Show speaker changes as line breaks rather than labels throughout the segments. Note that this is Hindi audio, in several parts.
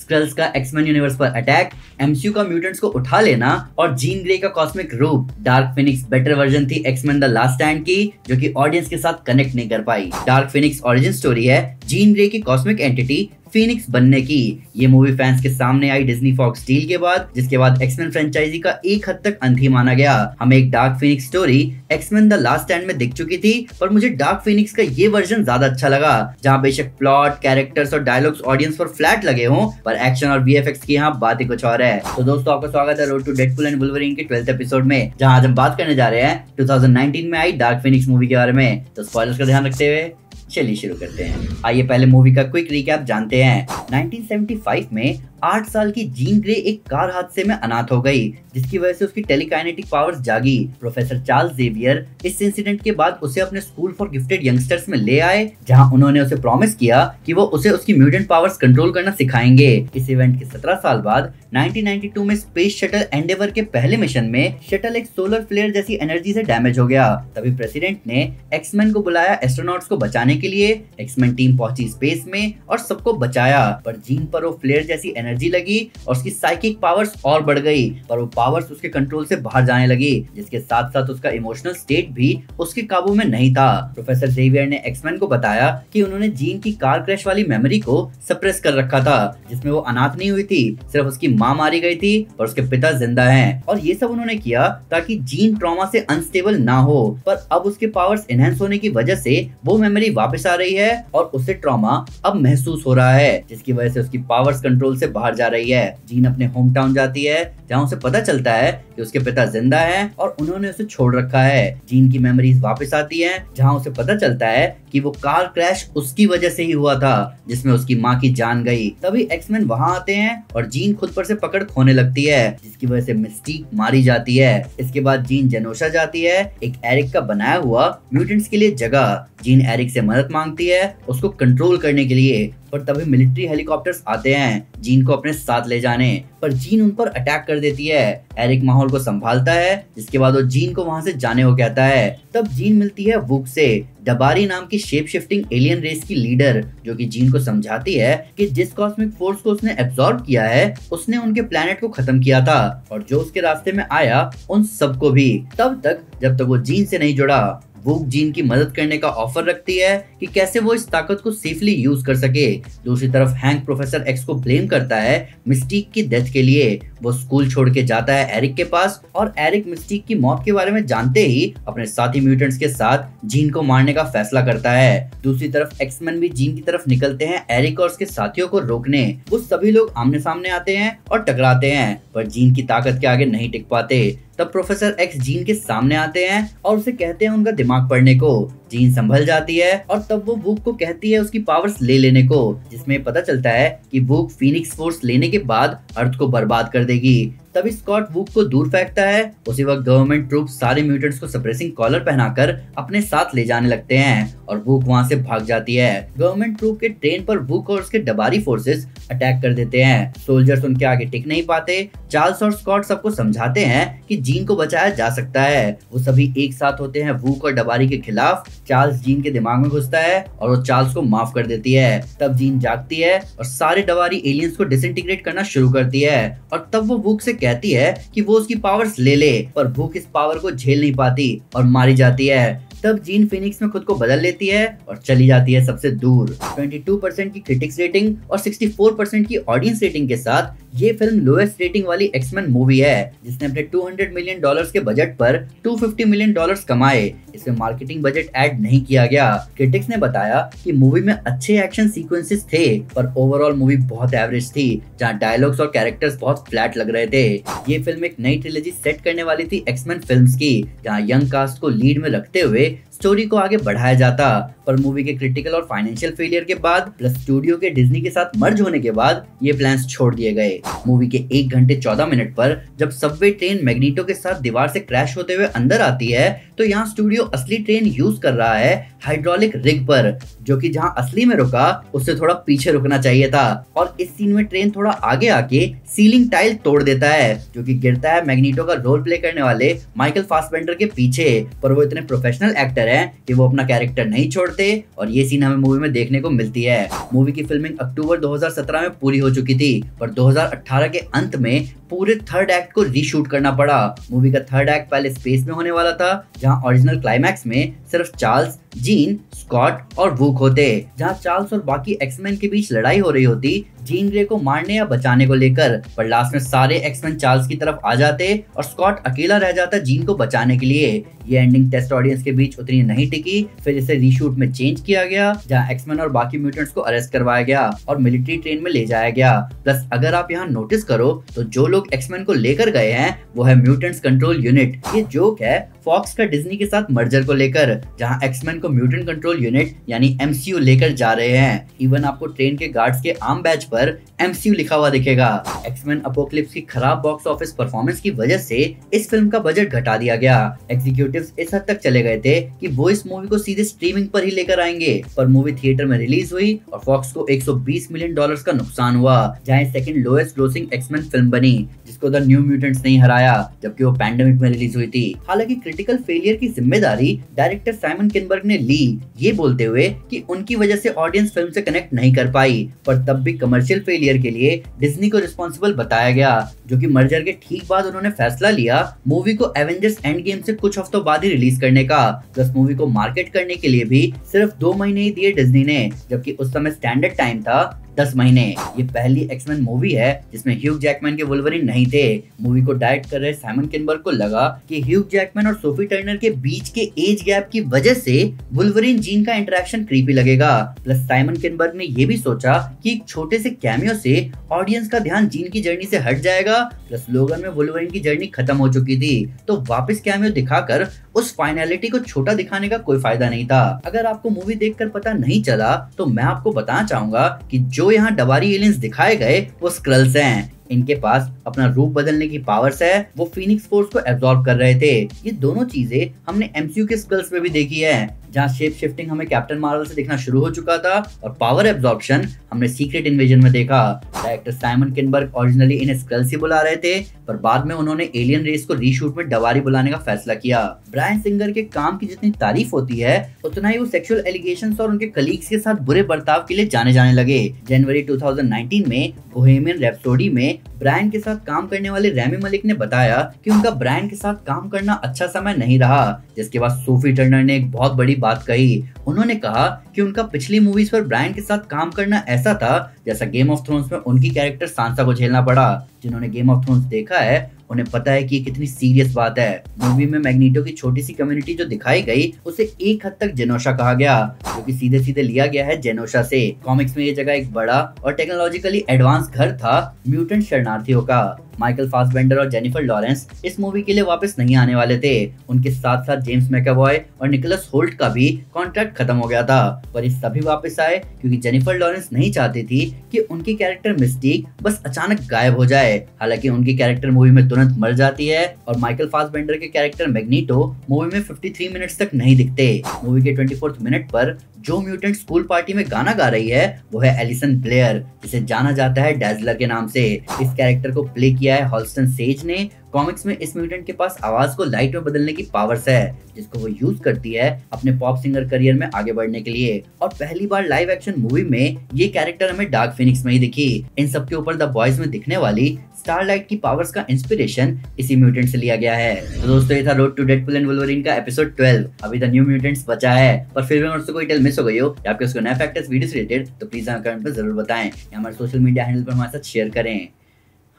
स्क्रल्स का एक्समैन यूनिवर्स पर अटैक, एमसीयू का म्यूटेंट्स को उठा लेना और जीन ग्रे का कॉस्मिक रूप। डार्क फिनिक्स बेटर वर्जन थी एक्समैन द लास्ट स्टैंड की, जो कि ऑडियंस के साथ कनेक्ट नहीं कर पाई। डार्क फिनिक्स ओरिजिन स्टोरी है जीन ग्रे की कॉस्मिक एंटिटी फीनिक्स बनने की। ये मूवी फैंस के सामने आई डिज्नी फॉक्स डील के बाद, जिसके बाद एक्समैन फ्रेंचाइजी का एक हद तक अंत ही माना गया। हमें एक dark phoenix story X-Men the last stand में दिख चुकी थी, पर मुझे डार्क फिनिक्स का ये वर्जन ज्यादा अच्छा लगा, जहां बेशक प्लॉट, कैरेक्टर्स और डायलॉग्स ऑडियंस पर फ्लैट लगे हों, पर एक्शन और वीएफएक्स की यहाँ बात ही कुछ और है। तो दोस्तों, आपका स्वागत है road to Deadpool and Wolverine के 12th एपिसोड में, जहां आज हम बात करने जा रहे हैं 2019 में आई डार्क फिनिक्स मूवी के बारे में। तो स्पॉयलर्स का ध्यान रखते हुए चलिए शुरू करते हैं। आइए पहले मूवी का क्विक रिकैप जानते हैं। 1975 में 8 साल की जीन ग्रे एक कार हादसे में अनाथ हो गई, जिसकी वजह से उसकी टेलीकाइनेटिक पावर्स जागी। प्रोफेसर चार्ल्स जेवियर इस इंसिडेंट के बाद उसे अपने स्कूल फॉर गिफ्टेड यंगस्टर्स में ले आए, जहां उन्होंने उसे प्रॉमिस किया कि वो उसे उसकी म्यूटेंट पावर्स कंट्रोल करना सिखाएंगे। इस इवेंट के 17 साल बाद 1992 में स्पेस शटल एंडेवर के पहले मिशन में शटल एक सोलर फ्लेयर जैसी एनर्जी से डैमेज हो गया। तभी प्रेसिडेंट ने एक्समैन को बुलाया एस्ट्रोनॉट्स को बचाने के लिए। एक्समैन टीम पहुंची स्पेस में और सबको बचाया, पर जीन पर वो फ्लेयर जैसी एनर्जी लगी और उसकी साइकिक पावर्स और बढ़ गई, पर वो पावर्स उसके कंट्रोल से बाहर जाने लगी, जिसके साथ साथ उसका इमोशनल स्टेट भी उसके काबू में नहीं था। प्रोफेसर जेवियर ने एक्समैन को बताया कि उन्होंने जीन की कार क्रैश वाली मेमोरी को सप्रेस कर रखा था, जिसमें वो अनाथ नहीं हुई थी, सिर्फ उसकी माँ मारी गई थी और उसके पिता जिंदा हैं। और ये सब उन्होंने किया ताकि जीन ट्रॉमा से अनस्टेबल ना हो, पर अब उसके पावर्स एनहेंस होने की वजह से वो मेमोरी वापस आ रही है और उसे ट्रॉमा अब महसूस हो रहा है, जिसकी वजह से उसकी पावर्स कंट्रोल से बाहर जा रही है। जीन अपने होम टाउन जाती है, जहाँ उसे पता चलता है कि उसके पिता जिंदा हैं और उन्होंने उसे छोड़ रखा है। जीन की मेमोरीज वापस आती हैं, जहाँ उसे पता चलता है कि वो कार क्रैश उसकी वजह से ही हुआ था, जिसमें उसकी माँ की जान गई। तभी एक्समैन वहाँ आते हैं और जीन खुद पर से पकड़ खोने लगती है, जिसकी वजह से मिस्टीक मारी जाती है। इसके बाद जीन जेनोशा जाती है, एक एरिक का बनाया हुआ म्यूटेंट्स के लिए जगह। जीन एरिक से मदद मांगती है उसको कंट्रोल करने के लिए, पर तभी मिलिट्री हेलीकॉप्टर्स आते हैं जीन को अपने साथ ले जाने, पर जीन उन पर अटैक कर देती है। एरिक माहौल को संभालता है, जिसके बाद वो जीन को वहां से जाने को कहता है। तब जीन मिलती है वुक से, डबारी नाम की शेप शिफ्टिंग एलियन रेस की लीडर, जो कि जीन को समझाती है कि जिस कॉस्मिक फोर्स को उसने एब्सॉर्ब किया है, उसने उनके प्लेनेट को खत्म किया था और जो उसके रास्ते में आया उन सबको भी, तब तक जब तक वो जीन से नहीं जुड़ा। वुक जीन की मदद करने का ऑफर रखती है कि कैसे वो इस ताकत को सेफली यूज कर सके। दूसरी तरफ हैंक प्रोफेसर एक्स को ब्लेम करता है मिस्टीक की डेथ के लिए। वो स्कूल छोड़ के जाता है एरिक के पास और एरिक मिस्टीक की मौत के बारे में जानते ही अपने साथी म्यूटेंट्स के साथ जीन को मारने का फैसला करता है। दूसरी तरफ एक्समैन भी जीन की तरफ निकलते हैं एरिक और उसके साथियों को रोकने। वो सभी लोग आमने सामने आते हैं और टकराते हैं, पर जीन की ताकत के आगे नहीं टिक पाते। तब प्रोफेसर एक्स जीन के सामने आते हैं और उसे कहते हैं उनका दिमाग पढ़ने को। जीन संभल जाती है और तब वो वुक को कहती है उसकी पावर्स ले लेने को, जिसमें पता चलता है कि वुक फीनिक्स फोर्स लेने के बाद अर्थ को बर्बाद कर देगी। तभी स्कॉट वुक को दूर फेंकता है। उसी वक्त गवर्नमेंट ट्रूप सारे म्यूटेंट्स को सप्रेसिंग कॉलर पहनाकर अपने साथ ले जाने लगते हैं और वुक वहां से भाग जाती है। गवर्नमेंट ट्रूप के ट्रेन पर वुक और उसके डबारी फोर्सेस अटैक कर देते हैं। सोल्जर्स उनके आगे टिक नहीं पाते। चार्ल्स और स्कॉट सबको समझाते हैं कि जीन को बचाया जा सकता है। वो सभी एक साथ होते हैं वुक और डबारी के खिलाफ। चार्ल्स जीन के दिमाग में घुसता है और वो चार्ल्स को माफ कर देती है। तब जीन जागती है और सारे डबारी एलियंस को डिसइंटीग्रेट करना शुरू करती है और तब वो वुक से कहती है कि वो उसकी पावर्स ले ले, पर वुक इस पावर को झेल नहीं पाती और मारी जाती है। तब जीन फिनिक्स में खुद को बदल लेती है और चली जाती है सबसे दूर। 22% की क्रिटिक्स रेटिंग और 64% की ऑडियंस रेटिंग के साथ ये फिल्म लोएस्ट रेटिंग वाली एक्समैन मूवी है, जिसने अपने $200 मिलियन के बजट पर $250 मिलियन कमाए। इसमें मार्केटिंग बजट ऐड नहीं किया गया। क्रिटिक्स ने बताया कि मूवी में अच्छे एक्शन सीक्वेंसेस थे, पर ओवरऑल मूवी बहुत एवरेज थी, जहां डायलॉग्स और कैरेक्टर्स बहुत फ्लैट लग रहे थे। ये फिल्म एक नई ट्रिलॉजी सेट करने वाली थी एक्समैन फिल्म्स की, जहां यंग कास्ट को लीड में रखते हुए स्टोरी को आगे बढ़ाया जाता, पर मूवी के क्रिटिकल और फाइनेंशियल फेलियर के बाद प्लस स्टूडियो के डिज्नी के साथ मर्ज होने के बाद ये प्लान्स छोड़ दिए गए। मूवी के 1 घंटे 14 मिनट पर जब सबवे ट्रेन मैग्नीटो के साथ दीवार से क्रैश होते हुए अंदर आती है, तो यहाँ स्टूडियो असली ट्रेन यूज कर रहा है हाइड्रोलिक रिग पर, जो कि जहाँ असली में रुका उससे थोड़ा पीछे रुकना चाहिए था। और इस सीन में ट्रेन थोड़ा आगे आके सीलिंग टाइल तोड़ देता है, जो कि गिरता है मैग्नीटो का रोल प्ले करने वाले माइकल फासबेंडर के पीछे। पर वो इतने प्रोफेशनल एक्टर क्लियर है कि वो अपना कैरेक्टर नहीं छोड़ते और ये सीन हमें मूवी में देखने को मिलती है। मूवी की फिल्मिंग अक्टूबर 2017 में पूरी हो चुकी थी, पर 2018 के अंत में पूरे थर्ड एक्ट को रीशूट करना पड़ा। मूवी का थर्ड एक्ट पहले स्पेस में होने वाला था, जहां ओरिजिनल क्लाइमैक्स में सिर्फ चार्ल्स, जीन, स्कॉट और वुक होते। जहां चार्ल्स और बाकी एक्समैन के बीच लड़ाई हो रही होती जीन ग्रे को मारने या बचाने को लेकर, पर लास्ट में सारे एक्समैन चार्ल्स की तरफ आ जाते और स्कॉट अकेला रह जाता जीन को बचाने के लिए। ये एंडिंग टेस्ट ऑडियंस के बीच उतनी नहीं टिकी, फिर इसे रीशूट में चेंज किया गया, जहां एक्समैन और बाकी म्यूटेंट्स को अरेस्ट करवाया गया और मिलिट्री ट्रेन में ले जाया गया। प्लस अगर आप यहाँ नोटिस करो तो जो लोग एक्समैन को लेकर गए हैं वो है म्यूटेंट्स कंट्रोल यूनिट। ये जोक है फॉक्स का डिज्नी के साथ मर्जर को लेकर, जहां एक्समैन को म्यूटेंट कंट्रोल यूनिट यानी एमसीयू लेकर जा रहे हैं। इवन आपको ट्रेन के गार्ड्स के आर्म बैच पर एमसीयू लिखा हुआ दिखेगा। एक्समैन अपोकलिप्स की खराब बॉक्स ऑफिस परफॉर्मेंस की वजह से इस फिल्म का बजट घटा दिया गया। एग्जीक्यूटिव्स इस हद तक चले गए थे कि वो इस मूवी को सीधे स्ट्रीमिंग पर ही लेकर आएंगे, पर मूवी थिएटर में रिलीज हुई और फॉक्स को $120 मिलियन का नुकसान हुआ, जहां second lowest grossing X-Men film बनी, जिसको द न्यू म्यूटेंट्स नहीं हराया, जबकि वो पैंडेमिक में रिलीज हुई थी। हालांकि क्रिटिकल फेलियर की जिम्मेदारी डायरेक्टर साइमन किनबर्ग ने ली, ये बोलते हुए कि उनकी वजह से ऑडियंस फिल्म से कनेक्ट नहीं कर पाई, पर तब भी कमर्शियल फेलियर के लिए डिज्नी को रिस्पॉन्सिबल बताया गया, जो कि मर्जर के ठीक बाद उन्होंने फैसला लिया मूवी को एवेंजर्स एंड गेम से कुछ हफ्तों बाद ही रिलीज करने का। प्लस मूवी को मार्केट करने के लिए भी सिर्फ 2 महीने ही दिए डिज्नी ने, जबकि उस समय स्टैंडर्ड टाइम था 10 महीने। ये पहली एक्समैन मूवी है जिसमें ह्यूग जैकमैन के वुल्वरीन नहीं थे। मूवी को डायरेक्ट कर रहे साइमन किनबर्ग को लगा कि ह्यूग जैकमैन और सोफी टर्नर के बीच के एज गैप की वजह से वुल्वरीन जीन का इंटरेक्शन क्रीपी लगेगा। प्लस साइमन किनबर्ग ने ये भी सोचा कि एक छोटे से कैमियो से ऑडियंस का ध्यान जीन की जर्नी से हट जाएगा। प्लस लोगन में वुल्वरीन की जर्नी खत्म हो चुकी थी, तो वापस कैमियो दिखाकर उस फाइनलिटी को छोटा दिखाने का कोई फायदा नहीं था। अगर आपको मूवी देखकर पता नहीं चला तो मैं आपको बताना चाहूंगा कि जो यहाँ डबारी एलियंस दिखाए गए वो स्क्रल्स हैं। इनके पास अपना रूप बदलने की पावर्स है, वो फीनिक्स फोर्स को एब्जॉर्ब कर रहे थे। ये दोनों चीजें हमने एमसीयू के स्कल्स में भी देखी है, जहां शेप शिफ्टिंग हमें कैप्टन मार्वल से दिखना शुरू हो चुका था और पावर एब्जॉर्प्शन हमने सीक्रेट इन्वेजन में देखा। डायरेक्टर साइमन किनबर्ग ओरिजिनली इन्हें स्कल्स ही बुला रहे थे, पर बाद में उन्होंने एलियन रेस को रीशूट में डबारी बुलाने का फैसला किया। ब्रायन सिंगर के काम की जितनी तारीफ होती है उतना ही वो सेक्सुअल एलिगेशंस और उनके कलीग्स के साथ बुरे बर्ताव के लिए जाने जाने लगे। जनवरी 2019 में बोहेमियन रैप्सोडी में ब्रायन के साथ काम करने वाले रैमी मलिक ने बताया कि उनका ब्रायन के साथ काम करना अच्छा समय नहीं रहा, जिसके बाद सोफी टर्नर ने एक बहुत बड़ी बात कही। उन्होंने कहा कि उनका पिछली मूवीज पर ब्रायन के साथ काम करना ऐसा था जैसा गेम ऑफ थ्रोन्स में उनकी कैरेक्टर सांसा को झेलना पड़ा। जिन्होंने गेम ऑफ थ्रोन्स देखा है उन्हें पता है कि ये कितनी सीरियस बात है। मूवी में मैग्नीटो की छोटी सी कम्युनिटी जो दिखाई गई उसे एक हद तक जेनोशा कहा गया, जो कि सीधे सीधे लिया गया है जेनोशा से। कॉमिक्स में ये जगह एक बड़ा और टेक्नोलॉजिकली एडवांस घर था म्यूटेंट शरणार्थियों का। माइकल फासबेंडर और जेनिफर लॉरेंस इस मूवी के लिए वापस नहीं आने वाले थे। उनके साथ साथ जेम्स मैकअवॉय और निकोलस होल्ट का भी कॉन्ट्रैक्ट खत्म हो गया था, पर ये सभी वापस आए क्योंकि जेनिफर लॉरेंस नहीं चाहती थी कि उनकी कैरेक्टर मिस्टिक बस अचानक गायब हो जाए। हालांकि उनकी कैरेक्टर मूवी में तुरंत मर जाती है और माइकल फासबेंडर के कैरेक्टर मैग्नीटो मूवी में 53 मिनट्स तक नहीं दिखते। मूवी के 24th मिनट पर जो म्यूटेंट स्कूल पार्टी में गाना गा रही है वो है एलिसन ब्लेयर, जिसे जाना जाता है डैज़लर के नाम से। इस कैरेक्टर को प्ले किया है हॉल्स्टन सेज ने। कॉमिक्स में इस म्यूटेंट के पास आवाज को लाइट में बदलने की पावर्स है, जिसको वो यूज करती है अपने पॉप सिंगर करियर में आगे बढ़ने के लिए। और पहली बार लाइव एक्शन मूवी में ये कैरेक्टर हमें डार्क फिनिक्स में ही दिखी। इन सब के ऊपर द बॉयज में दिखने वाली स्टारलाइट की पावर्स का इंस्पिरेशन इसी म्यूटेंट से लिया गया है। तो दोस्तों ये था road to Deadpool and Wolverine का एपिसोड 12। अभी द न्यू म्यूटेंट्स बचा है, पर फिर भी मुझसे कोई डिटेल मिस हो गई हो या आपके उसको नए फैक्टर्स वीडियो से रिलेटेड तो प्लीज हमें कमेंट पर जरूर बताएं या हमारे सोशल मीडिया हैंडल पर हमारे साथ शेयर करें।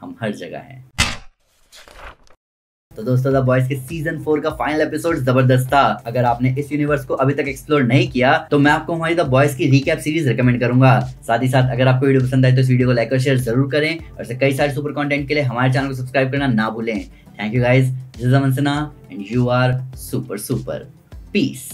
हम हर जगह हैं। तो दोस्तों द बॉयज के सीजन 4 का फाइनल एपिसोड जबरदस्त था। अगर आपने इस यूनिवर्स को अभी तक एक्सप्लोर नहीं किया तो मैं आपको हमारी द बॉयज की रिकैप सीरीज रिकमेंड करूंगा। साथ ही साथ अगर आपको वीडियो पसंद आए तो इस वीडियो को लाइक और शेयर जरूर करें और ऐसे कई सारे सुपर कंटेंट के लिए हमारे चैनल को सब्सक्राइब करना ना भूलें। Thank you guys, this is Aman Sinha and you are super super. Piece.